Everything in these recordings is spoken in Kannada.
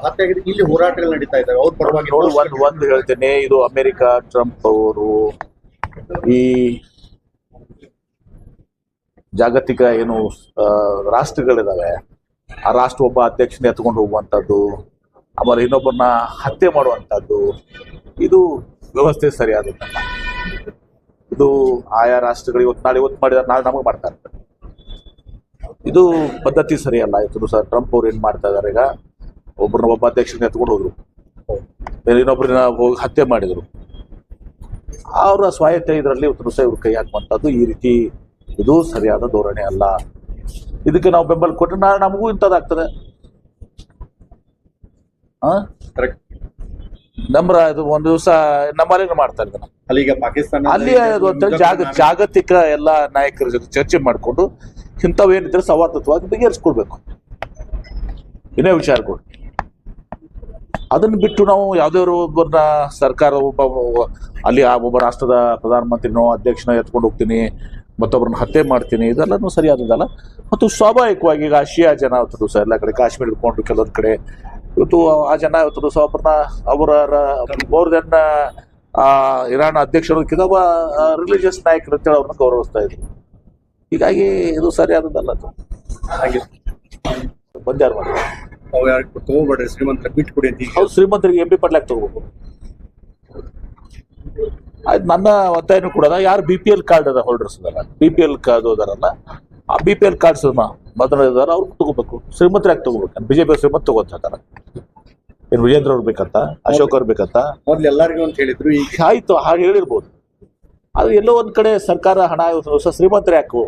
ಹತ್ಯೆ ಆಗಿದೆ, ಇಲ್ಲಿ ಹೋರಾಟಗಳು ನಡೀತಾ ಇದ್ದಾವೆ ಅವ್ರ ಪರವಾಗಿ. ಒಂದು ಹೇಳ್ತೇನೆ, ಇದು ಅಮೆರಿಕ ಟ್ರಂಪ್ ಅವರು ಈ ಜಾಗತಿಕ ಏನು ರಾಷ್ಟ್ರಗಳಿದಾವೆ, ಆ ರಾಷ್ಟ್ರ ಒಬ್ಬ ಅಧ್ಯಕ್ಷನ ಎತ್ಕೊಂಡು ಹೋಗುವಂಥದ್ದು, ಆಮೇಲೆ ಇನ್ನೊಬ್ಬರನ್ನ ಹತ್ಯೆ ಮಾಡುವಂಥದ್ದು, ಇದು ವ್ಯವಸ್ಥೆ ಸರಿಯಾದದ್ದಲ್ಲ. ಇದು ಆಯಾ ರಾಷ್ಟ್ರಗಳು ಇವತ್ತು ಮಾಡಿದ್ರೆ ನಾಳೆ ನಮಗೆ ಮಾಡ್ತಾ ಇರ್ತಾರೆ. ಇದು ಪದ್ಧತಿ ಸರಿಯಲ್ಲ. ಇವತ್ತು ಸರ್ ಟ್ರಂಪ್ ಅವ್ರು ಏನ್ ಮಾಡ್ತಾ ಇದಾರೆ, ಈಗ ಒಬ್ಬ ಅಧ್ಯಕ್ಷನ ಎತ್ಕೊಂಡು ಹೋದ್ರು, ಇನ್ನೊಬ್ಬರನ್ನ ಹೋಗಿ ಹತ್ಯೆ ಮಾಡಿದ್ರು. ಅವರ ಸ್ವಾಯತ್ತೆ ಇದರಲ್ಲಿ ಇವತ್ತು ಸಹ ಇವ್ರು ಕೈ ಹಾಕುವಂಥದ್ದು ಈ ರೀತಿ ಇದು ಸರಿಯಾದ ಧೋರಣೆ ಅಲ್ಲ. ಇದಕ್ಕೆ ನಾವು ಬೆಂಬಲ ಕೊಟ್ಟರೆ ನಾಳೆ ನಮಗೂ ಇಂಥದ್ದಾಗ್ತದೆ. ಇದು ಒಂದು ದಿವಸ ನಮ್ಮಲ್ಲಿ ಮಾಡ್ತಾ ಇದ್ದಾನೆ ಅಲ್ಲಿ. ಈಗ ಪಾಕಿಸ್ತಾನ ಅಲ್ಲಿ ಜಾಗತಿಕ ಎಲ್ಲ ನಾಯಕರ ಜೊತೆ ಚರ್ಚೆ ಮಾಡಿಕೊಂಡು ಇಂಥವೇನಿದ್ರೆ ಸೌಹಾರ್ದತ್ವವಾಗಿ ಬಗೆಹರಿಸ್ಕೊಳ್ಬೇಕು. ಇನ್ನೇ ವಿಚಾರಗಳು ಅದನ್ನ ಬಿಟ್ಟು ನಾವು ಯಾವ್ದಾದ್ರು ಒಬ್ಬರನ್ನ ಸರ್ಕಾರ ಅಲ್ಲಿ ಒಬ್ಬ ರಾಷ್ಟ್ರದ ಪ್ರಧಾನಮಂತ್ರಿನೋ ಅಧ್ಯಕ್ಷನ ಎತ್ಕೊಂಡು ಹೋಗ್ತೀನಿ, ಮತ್ತೊಬ್ಬರನ್ನ ಹತ್ಯೆ ಮಾಡ್ತೀನಿ, ಇದೆಲ್ಲನೂ ಸರಿಯಾದದಲ್ಲ. ಮತ್ತು ಸ್ವಾಭಾವಿಕವಾಗಿ ಈಗ ಶಿಯಾ ಜನ ಇವತ್ತು ಸಹ ಎಲ್ಲ ಕಡೆ ಕಾಶ್ಮೀರ ಹಿಡ್ಕೊಂಡು ಕೆಲವೊಂದು ಕಡೆ ಇವತ್ತು ಆ ಜನ ಇವತ್ತು ಸಹ ಅವರ ಮೋರ್ ದೆನ್ ಇರಾನ್ ಅಧ್ಯಕ್ಷರಕ್ಕಿಂತ ಒಬ್ಬ ರಿಲಿಜಿಯಸ್ ನಾಯಕರು ಅಂತೇಳಿ ಅವ್ರನ್ನ ಗೌರವಿಸ್ತಾ ಇದ್ರು. ಹೀಗಾಗಿ ಇದು ಸರಿಯಾದದಲ್ಲ. ಹಾಗೆ ಬಂದ್ಯಾರು ಮಾಡಿ ತಗೋಬೇಡ್ರಿ, ಶ್ರೀಮಂತರ ಬಿಟ್ಟು ಕೊಡಿ ಅಂತ. ಅವ್ರು ಶ್ರೀಮಂತರಿಗೆ MP ಪಡ್ಲಾಕ್ ತಗೋಬೇಕು. ಆಯ್ತು, ನನ್ನ ಒತ್ತಾಯನೂ ಕೂಡ ಯಾರು BPL ಕಾರ್ಡ್ ಅದ ಹೋಲ್ಡರ್ಸ್ ಅದಾರ, BPL ಅದಾರಲ್ಲ, ಆ BPL ಕಾರ್ಡ್ಸ್ ಮೊದಲ ಇದಾರ ಅವ್ರು ತಗೋಬೇಕು. ಶ್ರೀಮಂತರು ಯಾಕೆ ತಗೋಬೇಕು? BJP ಶ್ರೀಮಂತ ತಗೋತಾರ. ಏನ್ ವಿಜೇಂದ್ರ ಅವ್ರು ಬೇಕಂತ, ಅಶೋಕ್ ಅವ್ರು ಬೇಕಂತ ಮೊದ್ಲು ಎಲ್ಲರಿಗೂ ಅಂತ ಹೇಳಿದ್ರು. ಈಗ ಆಯ್ತು, ಹಾಗೆ ಹೇಳಿರ್ಬೋದು. ಅದು ಎಲ್ಲೋ ಒಂದ್ ಕಡೆ ಸರ್ಕಾರ ಹಣ ಹೊಸ ಶ್ರೀಮಂತರು ಯಾಕು?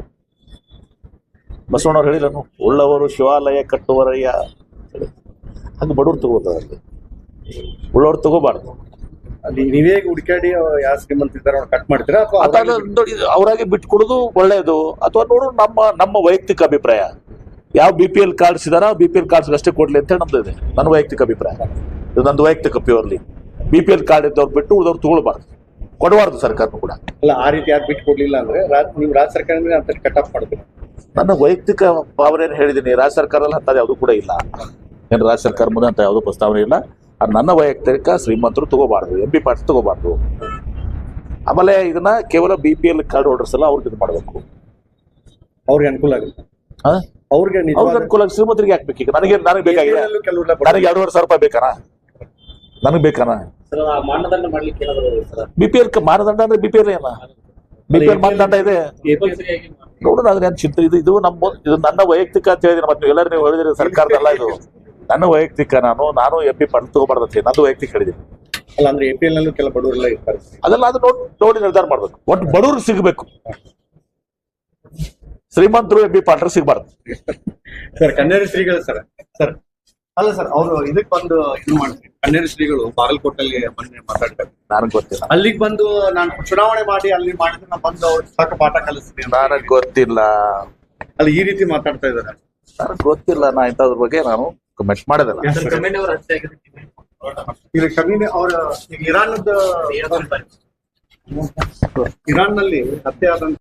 ಬಸವಣ್ಣವ್ರು ಹೇಳಿಲ್ಲನು, ಉಳ್ಳವರು ಶಿವಾಲಯ ಕಟ್ಟುವರಯ್ಯ. ಹಂಗೆ ಬಡವ್ರು ತಗೋತಾರೆ, ಉಳ್ಳವ್ರು ತಗೋಬಾರ್ದು. ಅಲ್ಲಿ ನೀವೇ ಹುಡುಕಾಡಿ ಯಾವ ಶ್ರೀಮಂತ ಇದ್ದಾರೆ ಕಟ್ ಮಾಡ್ತೀರಾ ಅಥವಾ ಅವ್ರಾಗೆ ಬಿಟ್ಕೊಡೋದು ಒಳ್ಳೇದು? ಅಥವಾ ನೋಡು ನಮ್ಮ ವೈಯಕ್ತಿಕ ಅಭಿಪ್ರಾಯ, ಯಾವ BPL ಕಾರ್ಡ್ಸ್ ಇದಾರ BPL ಕಾರ್ಡ್ಸ್ ಅಷ್ಟೇ ಕೊಡ್ಲಿ ಅಂತ ಹೇಳಿ ನಮ್ದು ಇದೆ. ನನ್ನ ವೈಯಕ್ತಿಕ ಅಭಿಪ್ರಾಯ, ಇದು ನಂದು ವೈಯಕ್ತಿಕ ಪ್ಯೂರ್ಲಿ. BPL ಕಾರ್ಡ್ ಇದ್ದವ್ರು ಬಿಟ್ಟು ಉಳಿದವ್ರು ತಗೊಳ್ಬಾರ್ದು, ಕೊಡಬಾರ್ದು ಸರ್ಕಾರನು ಕೂಡ. ಅಲ್ಲ, ಆ ರೀತಿ ಯಾರು ಬಿಟ್ಟು ಕೊಡ್ಲಿಲ್ಲ ಅಂದ್ರೆ ನೀವು ರಾಜ್ಯ ಸರ್ಕಾರ ಅಂತ ಕಟ್ ಆಫ್ ಮಾಡ್ತೀವಿ. ನನ್ನ ವೈಯಕ್ತಿಕ ಭಾವನೆ ಹೇಳಿದ್ದೀನಿ. ರಾಜ್ಯ ಸರ್ಕಾರದಲ್ಲಿ ಅಂತ ಯಾವುದು ಕೂಡ ಇಲ್ಲ. ಏನು ರಾಜ್ಯ ಸರ್ಕಾರ ಮುಂದೆ ಅಂತ ಯಾವುದೂ ಪ್ರಸ್ತಾವನೆ ಇಲ್ಲ. ಅದು ನನ್ನ ವೈಯಕ್ತಿಕ ಶ್ರೀಮಂತರು ತಗೋಬಾರ್ದು, MP ಪಾರ್ಟ್ಸ್ ತಗೋಬಾರ್ದು. ಆಮೇಲೆ ಇದನ್ನ ಕೇವಲ BPL ಕಾರ್ಡ್ ಹೋಲ್ಡರ್ಸ್ ಎಲ್ಲ ಅವ್ರಿಗೆ ಇದು ಮಾಡಬೇಕು, ಅವ್ರಿಗೆ ಅನುಕೂಲ ಆಗುತ್ತೆ. ಅವ್ರಿಗೆ ಅನುಕೂಲ. ಶ್ರೀಮಂತರಿಗೆ ಹಾಕ್ಬೇಕು. ಈಗ ನನಗೆ ಬೇಕಾಗಿದೆ, ನನಗೆ 2,500 ರೂಪಾಯಿ ಬೇಕಾನ? ನನಗೆ ಬೇಕಾನ? BPL ಮಾನದಂಡ ಅಂದ್ರೆ BPL ಏನ? BPL ಮಾನದಂಡ ಇದೆ ನೋಡೋಣ. ಅದನ್ನ ಚಿಂತೆ ಇದು ನನ್ನ ವೈಯಕ್ತಿಕ ಅಂತ ಹೇಳಿದ್ರೆ, ಮತ್ತೆ ಎಲ್ಲರೂ ನೀವು ಹೇಳಿದ್ರಿ ಸರ್ಕಾರದಲ್ಲ, ಇದು ನನ್ನ ವೈಯಕ್ತಿಕ. ನಾನು MP ಪಡ್ ತಗೋಬಾರ್ದಂತೆ ನಂದು ವೈಯಕ್ತಿಕ ಹೇಳಿದ್ದೀನಿ. ಅಲ್ಲ ಅಂದ್ರೆ APL ನಲ್ಲೂ ಕೆಲ ಬಡವರೆಲ್ಲ ಇರ್ತಾರೆ. ಅದೆಲ್ಲ ಅದು ನೋಡಿ ನಿರ್ಧಾರ ಮಾಡ್ಬೇಕು. ಒಟ್ಟು ಬಡವ್ರಿಗೆ ಸಿಗಬೇಕು, ಶ್ರೀಮಂತರು MP ಪಾರ್ಟ್ನರ್ ಸಿಗಬಾರ್ದು. ಸರ್ ಕನ್ನೇರಿ ಶ್ರೀಗಳು ಸರ್ ಅಲ್ಲ ಸರ್, ಅವರು ಇದಕ್ಕೆ ಬಂದು ಇದು ಮಾಡ್ತಾರೆ. ಕನ್ನೇರಿ ಶ್ರೀಗಳು ಬಾಗಲಕೋಟಲ್ಲಿ ಬಂದು ಮಾತಾಡ್ತಾರೆ. ನನಗೆ ಗೊತ್ತಿಲ್ಲ. ಅಲ್ಲಿಗೆ ಬಂದು ನಾನು ಚುನಾವಣೆ ಮಾಡಿ ಅಲ್ಲಿ ಮಾಡಿದ್ರೆ ನಾನು ಬಂದು ಅವ್ರು ಸಾಕು ಪಾಠ ಕಲಿಸ್ತೀನಿ. ನನಗೆ ಗೊತ್ತಿಲ್ಲ. ಅಲ್ಲಿ ಈ ರೀತಿ ಮಾತಾಡ್ತಾ ಇದ್ದಾರೆ. ನನಗೆ ಗೊತ್ತಿಲ್ಲ. ನಾ ಇಂಥದ್ರ ಬಗ್ಗೆ ನಾನು ಕಮೆಂಟ್ ಮಾಡೋದಿಲ್ಲ. ಈಗ ಕಮೀನಿ ಅವರ ಇರಾನ್ ನಲ್ಲಿ ಹತ್ಯೆ ಆದಂತ